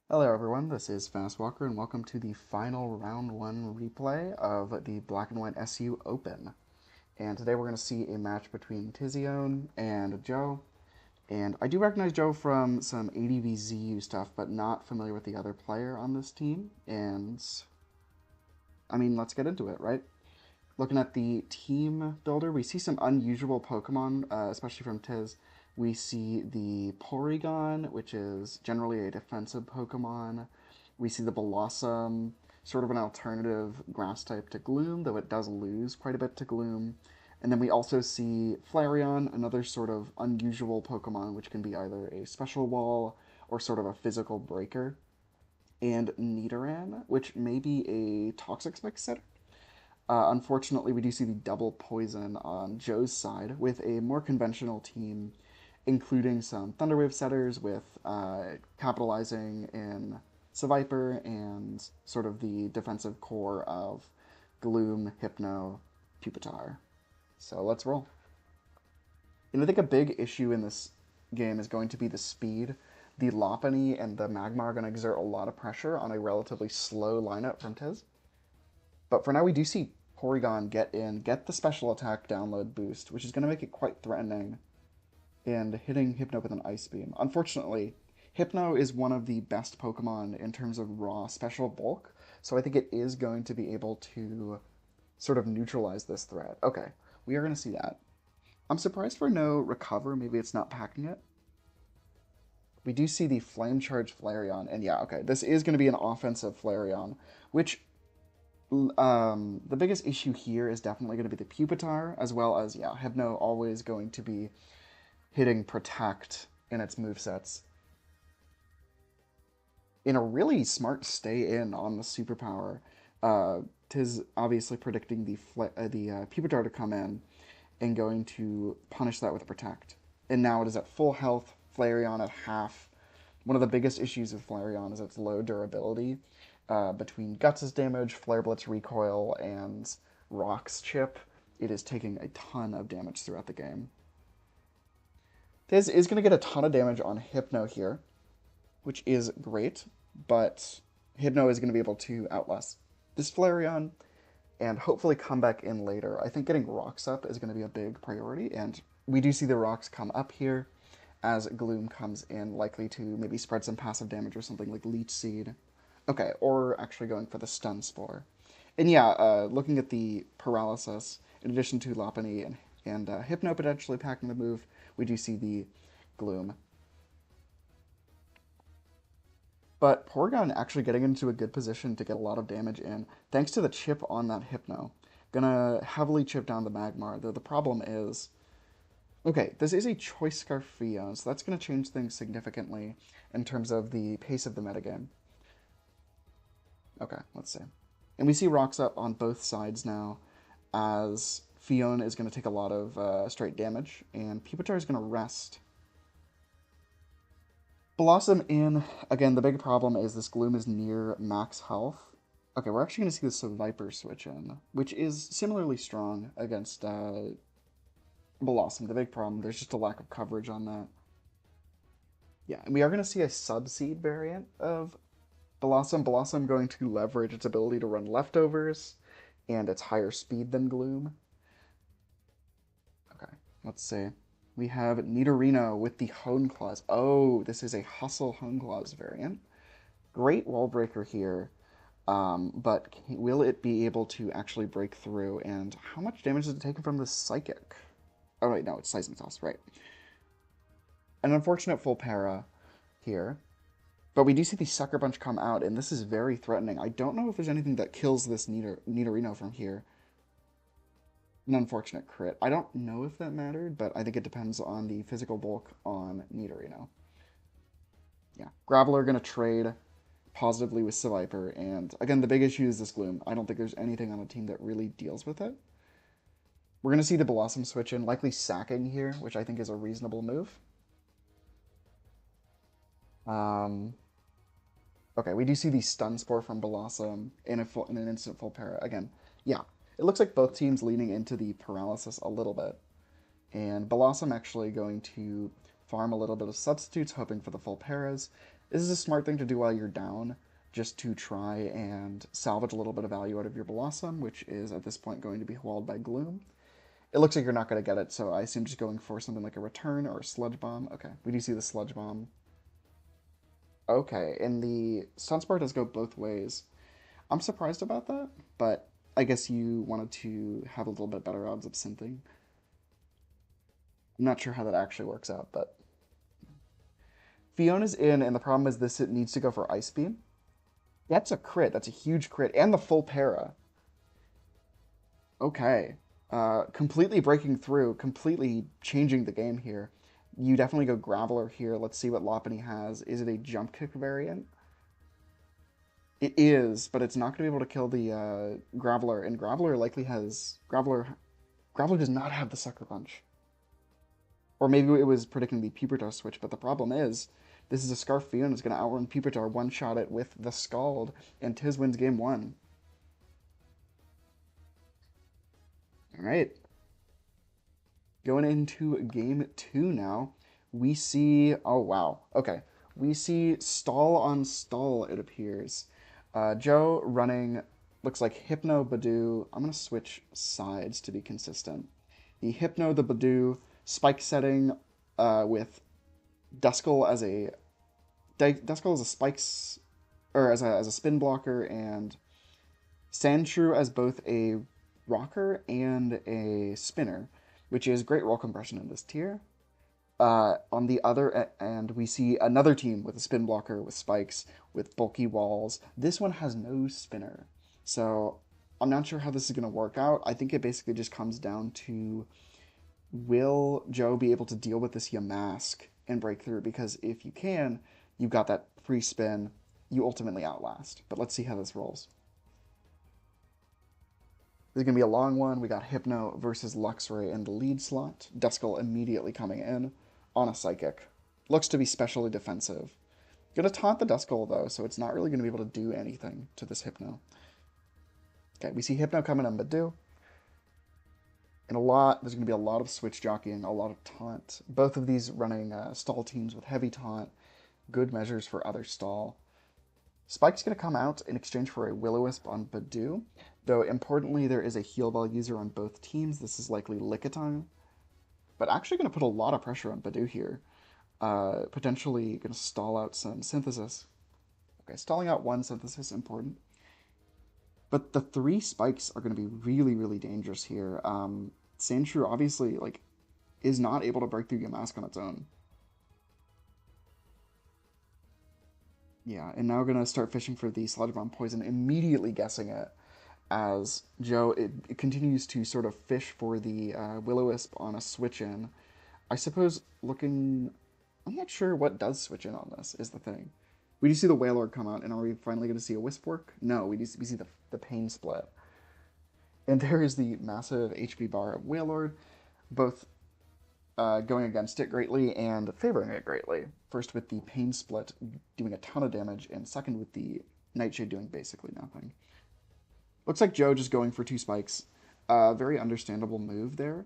Hello everyone, this is Fast Walker and welcome to the final round 1 replay of the Black and White SU Open. And today we're going to see a match between Tiziown and Joe. And I do recognize Joe from some ADVZU stuff, but not familiar with the other player on this team. And, I mean, let's get into it, right? Looking at the team builder, we see some unusual Pokemon, especially from Tiz. We see the Porygon, which is generally a defensive Pokemon. We see the Blossom, sort of an alternative grass type to Gloom, though it does lose quite a bit to Gloom. And then we also see Flareon, another sort of unusual Pokemon, which can be either a special wall or sort of a physical breaker. And Nidoran, which may be a Toxic Spike setter. Unfortunately, we do see the double poison on Joe's side with a more conventional team, including some Thunderwave setters with capitalizing in Seviper and sort of the defensive core of Gloom, Hypno, Pupitar. So let's roll. And I think a big issue in this game is going to be the speed. The Lopunny and the Magmar are going to exert a lot of pressure on a relatively slow lineup from Tiz. But for now, we do see Porygon get in, get the special attack download boost, which is going to make it quite threatening, and hitting Hypno with an Ice Beam. Unfortunately, Hypno is one of the best Pokemon in terms of raw special bulk, so I think it is going to be able to sort of neutralize this threat. Okay, we are going to see that. I'm surprised for no Recover, maybe it's not packing it. We do see the Flame Charge Flareon, and yeah, okay, this is going to be an offensive Flareon, which the biggest issue here is definitely going to be the Pupitar, as well as, yeah, Hypno always going to be hitting Protect in its movesets. In a really smart stay in on the superpower, Tiz obviously predicting the Pupitar to come in and going to punish that with Protect. And now it is at full health, Flareon at half. One of the biggest issues of Flareon is its low durability. Between Guts' damage, Flare Blitz recoil, and Rock's chip, it is taking a ton of damage throughout the game. Tiz is going to get a ton of damage on Hypno here, which is great, but Hypno is going to be able to outlast this Flareon and hopefully come back in later. I think getting Rocks up is going to be a big priority, and we do see the Rocks come up here as Gloom comes in, likely to maybe spread some passive damage or something like Leech Seed. Okay, or actually going for the Stun Spore. And yeah, looking at the Paralysis, in addition to Lopunny and Hypno potentially packing the move, we do see the Gloom. But Porygon actually getting into a good position to get a lot of damage in, thanks to the chip on that Hypno. Gonna heavily chip down the Magmar, though the problem is... Okay, this is a Choice Scarf Fion, so that's going to change things significantly in terms of the pace of the metagame. Okay, let's see. And we see Rocks up on both sides now, as Fion is going to take a lot of straight damage, and Pupitar is going to rest. Blossom in. Again, the big problem is this Gloom is near max health. Okay, we're actually going to see the Viper switch in, which is similarly strong against Blossom. The big problem, there's just a lack of coverage on that. Yeah, and we are going to see a Subseed variant of Blossom going to leverage its ability to run leftovers and its higher speed than Gloom. Okay, let's see. We have Nidorino with the Hone Claws. Oh, this is a Hustle Hone Claws variant. Great wall breaker here, but will it be able to actually break through? And how much damage is it taken from the Psychic? Oh, wait, no, it's Seismic Toss, right. An unfortunate full para here. But we do see the Sucker Punch come out, and this is very threatening. I don't know if there's anything that kills this Nidorino from here. An unfortunate crit. I don't know if that mattered, but I think it depends on the physical bulk on Nidorino. Yeah, Graveler going to trade positively with Seviper, and again, the big issue is this Gloom. I don't think there's anything on the team that really deals with it. We're going to see the Blossom switch in, likely sacking here, which I think is a reasonable move. Okay, we do see the Stun Spore from Blossom in an instant full para. Again, yeah, it looks like both teams leaning into the Paralysis a little bit. And Blossom actually going to farm a little bit of substitutes, hoping for the full paras. This is a smart thing to do while you're down, just to try and salvage a little bit of value out of your Blossom, which is at this point going to be walled by Gloom. It looks like you're not going to get it, so I assume just going for something like a Return or a Sludge Bomb. Okay, we do see the Sludge Bomb. Okay, and the Sunspore does go both ways. I'm surprised about that, but I guess you wanted to have a little bit better odds of synthing. I'm not sure how that actually works out, but Fiona's in, and the problem is this, it needs to go for Ice Beam. That's a crit. That's a huge crit. And the full para. Okay. Completely breaking through, completely changing the game here. You definitely go Graveler here. Let's see what Lopunny has. Is it a jump kick variant? It is, but it's not going to be able to kill the Graveler, and Graveler likely has... Graveler does not have the Sucker Punch. Or maybe it was predicting the Pupitar switch, but the problem is, this is a Scarf Fiona is going to outrun Pupitar, one-shot it with the Scald, and Tiz wins game one. Alright. Going into game two now, we see... Oh, wow. Okay. We see stall on stall, it appears. Joe running, looks like Hypno, Badoo. I'm going to switch sides to be consistent. The Hypno, the Badoo, spike setting with Duskull as a... Duskull as a spikes... Or as a spin blocker, and Sandshrew as both a rocker and a spinner, which is great roll compression in this tier. On the other end, we see another team with a spin blocker, with spikes, with bulky walls. This one has no spinner. So I'm not sure how this is going to work out. I think it basically just comes down to, will Joe be able to deal with this Yamask and break through? Because if you can, you've got that free spin. You ultimately outlast. But let's see how this rolls. This is going to be a long one. We got Hypno versus Luxray in the lead slot. Duskull immediately coming in on a Psychic. Looks to be specially defensive. Going to taunt the Duskull, though, so it's not really going to be able to do anything to this Hypno. Okay, we see Hypno coming on Badoo. And there's going to be a lot of switch jockeying, a lot of taunt. Both of these running stall teams with heavy taunt. Good measures for other stall. Spike's going to come out in exchange for a Will-O-Wisp on Badoo, though importantly there is a Heal Ball user on both teams. This is likely Lickitung, but actually going to put a lot of pressure on Badoo here. Potentially going to stall out some Synthesis. Okay, stalling out one Synthesis, important. But the 3 spikes are going to be really, really dangerous here. Sandshrew obviously is not able to break through Yamask on its own. Yeah, and now we're going to start fishing for the Sludge Bomb Poison, immediately guessing it, as Joe it continues to sort of fish for the Will-O-Wisp on a switch-in. I suppose looking... I'm not sure what does switch in on this, is the thing. We do see the Wailord come out, and are we finally going to see a Wisp work? No, we see the Pain Split. And there is the massive HP bar of Wailord, both going against it greatly and favoring it greatly. First with the Pain Split doing a ton of damage, and second with the Nightshade doing basically nothing. Looks like Joe just going for 2 spikes. Very understandable move there.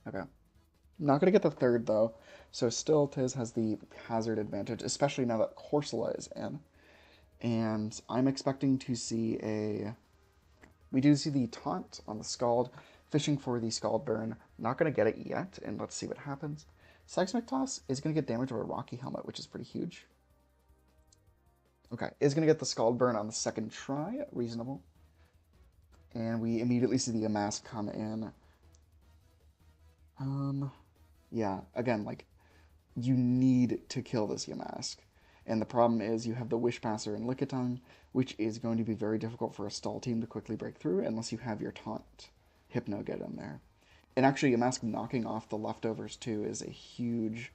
Okay. Not going to get the third, though. So still Tiz has the hazard advantage, especially now that Corsola is in. And I'm expecting to see a... We do see the taunt on the Scald, fishing for the Scald Burn. Not going to get it yet, and let's see what happens. Seismic Toss is going to get damage over a Rocky Helmet, which is pretty huge. Okay, is going to get the Scald Burn on the second try. Reasonable. And we immediately see the Yamask come in. Yeah, again, you need to kill this Yamask. And the problem is you have the Wishpasser and Lickitung, which is going to be very difficult for a stall team to quickly break through unless you have your taunt Hypno get in there. And actually, Yamask knocking off the leftovers, too, is a huge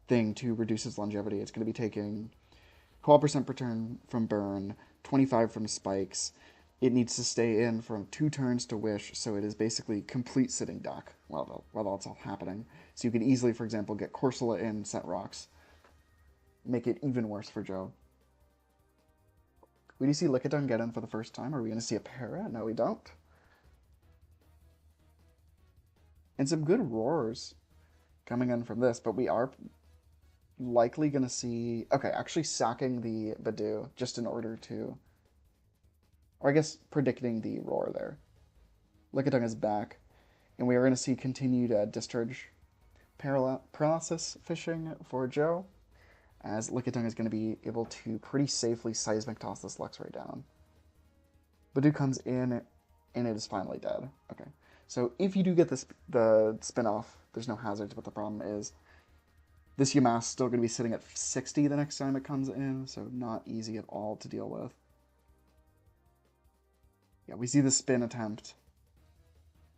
thing to reduce its longevity. It's going to be taking 12% per turn from Burn, 25 from Spikes. It needs to stay in from 2 turns to Wish, so it is basically complete sitting duck while that's all happening. So you could easily, for example, get Corsola in, set rocks. Make it even worse for Joe. We do see Lickitung get in for the first time. Are we going to see a para? No, we don't. And some good roars coming in from this, but we are... likely going to see... Okay, actually sacking the Badu just in order to... Or I guess predicting the roar there. Lickitung is back, and we are going to see continued discharge paralysis fishing for Joe, as Lickitung is going to be able to pretty safely seismic toss this Luxray down. Badu comes in, and it is finally dead. Okay, so if you do get the spin off, there's no hazards, but the problem is this Yamask still going to be sitting at 60 the next time it comes in, so not easy at all to deal with. Yeah, we see the spin attempt.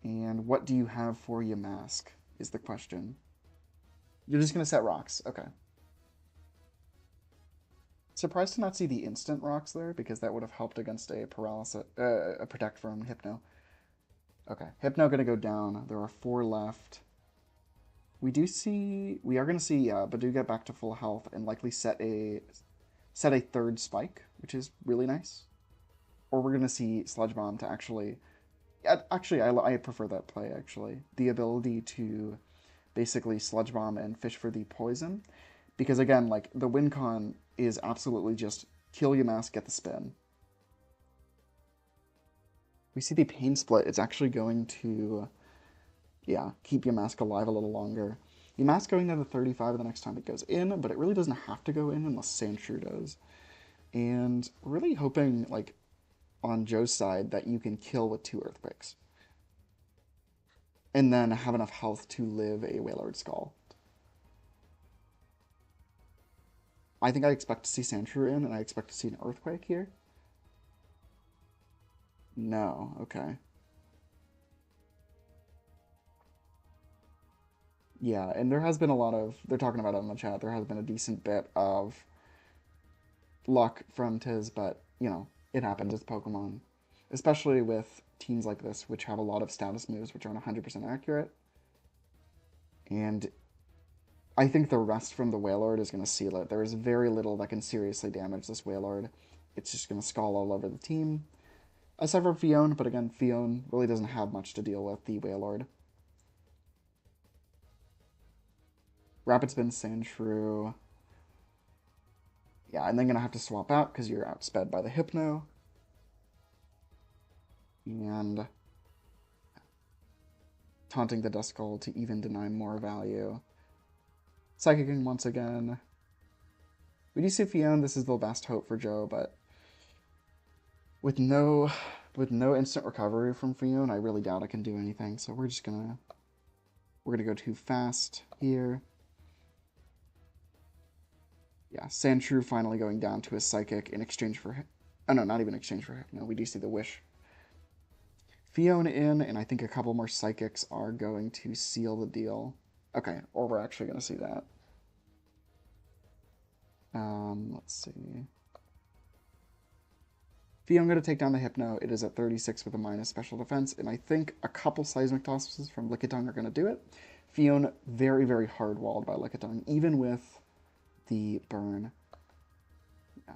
And what do you have for Yamask is the question. You're just going to set rocks. Okay. Surprised to not see the instant rocks there, because that would have helped against a paralysis, a protect from Hypno. Okay, Hypno going to go down. There are 4 left. We are going to see Badu get back to full health and likely set a 3rd spike, which is really nice. Or we're going to see Sludge Bomb to actually... Actually, I prefer that play, actually. The ability to basically Sludge Bomb and fish for the poison. Because again, like, the win con is absolutely just kill Yamask, get the spin. We see the Pain Split. It's actually going to, yeah, keep Yamask alive a little longer. Yamask going down to 35 the next time it goes in, but it really doesn't have to go in unless Sandshrew does. And really hoping, like, on Joe's side, that you can kill with 2 Earthquakes. And then have enough health to live a Wailord Skull. I think I expect to see Sandshrew in, and I expect to see an Earthquake here. No, okay. Yeah, and there has been a lot of... They're talking about it in the chat. There has been a decent bit of luck from Tiz, but, you know, it happens. It's Pokemon. Especially with teams like this, which have a lot of status moves which aren't 100% accurate. And I think the rest from the Wailord is going to seal it. There is very little that can seriously damage this Wailord. It's just going to skull all over the team. Aside from Fion, but again, Fion really doesn't have much to deal with the Wailord. Rapid Spin, Sandshrew. Yeah, and then going to have to swap out because you're outsped by the Hypno. And taunting the Duskull to even deny more value. Psychicking once again. We do see Fion. This is the best hope for Joe, but with no instant recovery from Fion, I really doubt I can do anything. So we're gonna go too fast here. Yeah, Sandshrew finally going down to his Psychic in exchange for... Oh no, not even exchange for... No, we do see the Wish. Fion in, and I think a couple more Psychics are going to seal the deal. Okay, or we're actually going to see that. Let's see. Fion going to take down the Hypno. It is at 36 with a minus special defense, and I think a couple Seismic Tosses from Lickitung are going to do it. Fion very, very hard-walled by Lickitung, even with the burn. Yeah.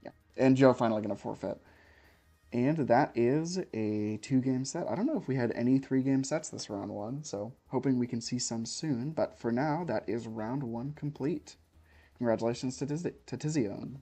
Yeah. And Joe finally going to forfeit. And that is a 2-game set. I don't know if we had any 3-game sets this round 1, so hoping we can see some soon. But for now, that is round 1 complete. Congratulations to Tiziown.